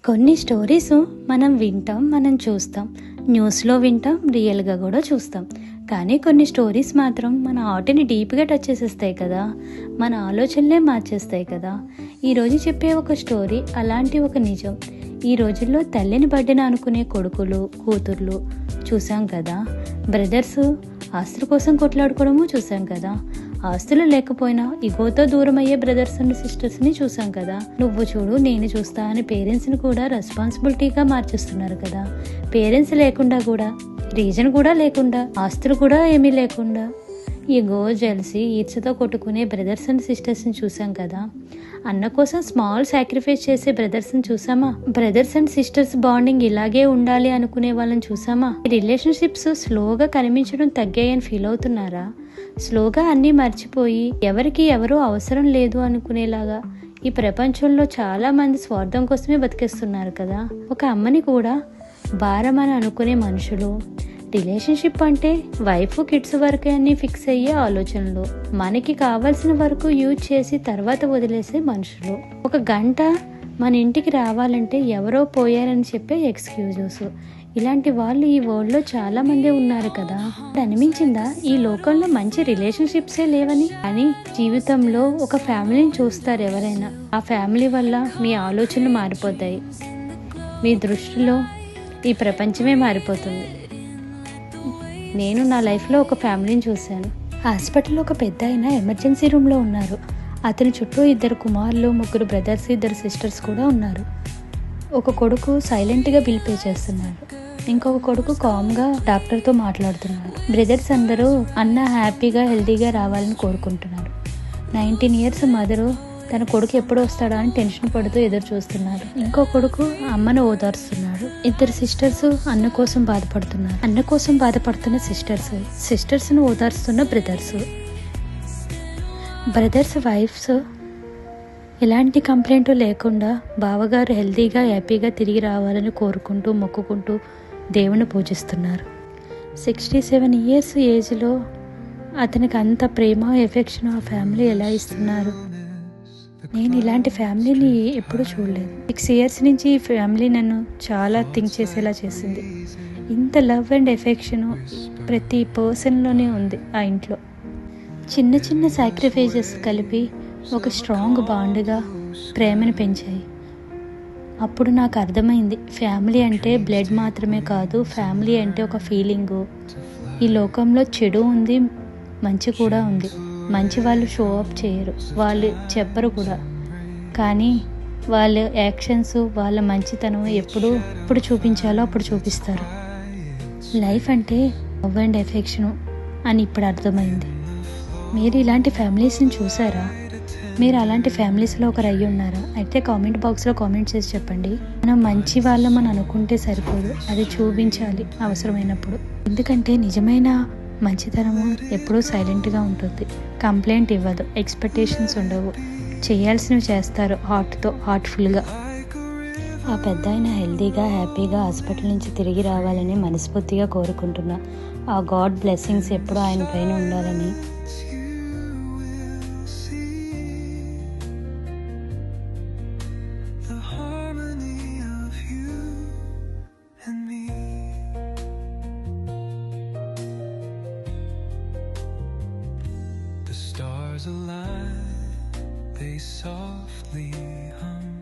కొన్ని స్టోరీస్ మనం వింటాం, మనం చూస్తాం, న్యూస్లో వింటాం, రియల్గా కూడా చూస్తాం. కానీ కొన్ని స్టోరీస్ మాత్రం మన హార్ట్ని డీప్గా టచ్ చేసేస్తాయి కదా, మన ఆలోచనలే మార్చేస్తాయి కదా. ఈరోజు చెప్పే ఒక స్టోరీ అలాంటి ఒక నిజం. ఈ రోజుల్లో తల్లిని బడ్డెన అనుకునే కొడుకులు, కూతుర్లు చూసాం కదా. బ్రదర్స్ ఆస్తుల కోసం కొట్లాడుకోవడము చూసాం కదా. ఆస్తులు లేకపోయినా ఇగోతో దూరం అయ్యే బ్రదర్స్ అండ్ సిస్టర్స్ని చూసాం కదా. నువ్వు చూడు నేను చూస్తా అని పేరెంట్స్ని కూడా రెస్పాన్సిబిలిటీగా మార్చేస్తున్నారు కదా. పేరెంట్స్ లేకుండా కూడా, రీజన్ కూడా లేకుండా, ఆస్తులు కూడా ఏమీ లేకుండా ఇగో జెల్సీ ఈర్చతో కొట్టుకునే బ్రదర్స్ అండ్ సిస్టర్స్ని చూసాం కదా. అన్న కోసం స్మాల్ సాక్రిఫైస్ చేసే బ్రదర్స్ని చూసామా. బ్రదర్స్ అండ్ సిస్టర్స్ బాండింగ్ ఇలాగే ఉండాలి అనుకునే వాళ్ళని చూసామా. రిలేషన్షిప్స్ స్లోగా కనిపించడం తగ్గాయని ఫీల్ అవుతున్నారా? స్లోగా అన్నీ మర్చిపోయి ఎవరికి ఎవరూ అవసరం లేదు అనుకునేలాగా ఈ ప్రపంచంలో చాలా మంది స్వార్థం కోసమే బతికేస్తున్నారు కదా. ఒక అమ్మని కూడా భారం అని అనుకునే మనుషులు, రిలేషన్షిప్ అంటే వైఫ్ కిడ్స్ వరకే అని ఫిక్స్ అయ్యే ఆలోచనలు, మనకి కావాల్సిన వరకు యూజ్ చేసి తర్వాత వదిలేసే మనుషులు, ఒక గంట మన ఇంటికి రావాలంటే ఎవరో పోయారని చెప్పే ఎక్స్క్యూజెస్, ఇలాంటి వాళ్ళు ఈ వరల్డ్లో చాలా మంది ఉన్నారు కదా. అనిపించిందా ఈ లోకంలో మంచి రిలేషన్షిప్సే లేవని? కానీ జీవితంలో ఒక ఫ్యామిలీని చూస్తారు ఎవరైనా, ఆ ఫ్యామిలీ వల్ల మీ ఆలోచనలు మారిపోతాయి, మీ దృష్టిలో ఈ ప్రపంచమే మారిపోతుంది. నేను నా లైఫ్లో ఒక ఫ్యామిలీని చూశాను. హాస్పిటల్లో ఒక పెద్ద ఆయన ఎమర్జెన్సీ రూమ్లో ఉన్నారు. అతని చుట్టూ 2 కుమారులు, 3 బ్రదర్స్, 2 సిస్టర్స్ కూడా ఉన్నారు. ఒక కొడుకు సైలెంట్గా బిల్ పే చేస్తున్నాడు, ఇంకొక కొడుకు కామ్గా డాక్టర్తో మాట్లాడుతున్నాడు. బ్రదర్స్ అందరూ అన్న హ్యాపీగా హెల్తీగా రావాలని కోరుకుంటున్నారు. 19 ఇయర్స్ మదరు తన కొడుకు ఎప్పుడు వస్తాడా అని టెన్షన్ పడుతూ ఎదురు చూస్తున్నారు. ఇంకో కొడుకు అమ్మను ఓదార్స్తున్నాడు. 2 సిస్టర్స్ అన్న కోసం బాధపడుతున్నారు. అన్న కోసం బాధపడుతున్న సిస్టర్స్ను ఓదార్స్తున్న బ్రదర్స్ వైఫ్స్ ఎలాంటి కంప్లైంట్ లేకుండా బావగారు హెల్తీగా హ్యాపీగా తిరిగి రావాలని కోరుకుంటూ మొక్కుకుంటూ దేవుని పూజిస్తున్నారు. 67 ఇయర్స్ ఏజ్లో అతనికి అంత ప్రేమ ఎఫెక్షన్ ఆ ఫ్యామిలీ ఎలా ఇస్తున్నారు? నేను ఇలాంటి ఫ్యామిలీని ఎప్పుడూ చూడలేదు. 6 ఇయర్స్ నుంచి ఈ ఫ్యామిలీ నన్ను చాలా థింక్ చేసేలా చేసింది. ఇంత లవ్ అండ్ ఎఫెక్షను ప్రతి పర్సన్లోనే ఉంది ఆ ఇంట్లో. చిన్న చిన్న సాక్రిఫైజెస్ కలిపి ఒక స్ట్రాంగ్ బాండ్గా ప్రేమను పెంచాయి. అప్పుడు నాకు అర్థమైంది, ఫ్యామిలీ అంటే బ్లడ్ మాత్రమే కాదు, ఫ్యామిలీ అంటే ఒక ఫీలింగు. ఈ లోకంలో చెడు ఉంది, మంచి కూడా ఉంది. మంచి వాళ్ళు షో అప్ చేయరు, వాళ్ళు చెప్పరు కూడా, కానీ వాళ్ళ యాక్షన్స్, వాళ్ళ మంచితనం ఎప్పుడు చూపించాలో అప్పుడు చూపిస్తారు. లైఫ్ అంటే లవ్ అండ్ ఎఫెక్షను అని ఇప్పుడు అర్థమైంది. మీరు ఇలాంటి ఫ్యామిలీస్ని చూసారా? మీరు అలాంటి ఫ్యామిలీస్లో ఒకరు అయ్యి ఉన్నారా? అయితే కామెంట్ బాక్స్లో కామెంట్ చేసి చెప్పండి. మనం మంచి వాళ్ళమని అనుకుంటే సరిపోదు, అది చూపించాలి అవసరమైనప్పుడు. ఎందుకంటే నిజమైన మంచితనము ఎప్పుడూ సైలెంట్గా ఉంటుంది, కంప్లైంట్ ఇవ్వదు, ఎక్స్పెక్టేషన్స్ ఉండవు, చేయాల్సినవి చేస్తారు హార్ట్ఫుల్గా. ఆ పెద్ద ఆయన హెల్తీగా హ్యాపీగా హాస్పిటల్ నుంచి తిరిగి రావాలని మనస్ఫూర్తిగా కోరుకుంటున్నా. ఆ గాడ్ బ్లెస్సింగ్స్ ఎప్పుడూ ఆయన పైన ఉండాలని. Stars align, they softly hum.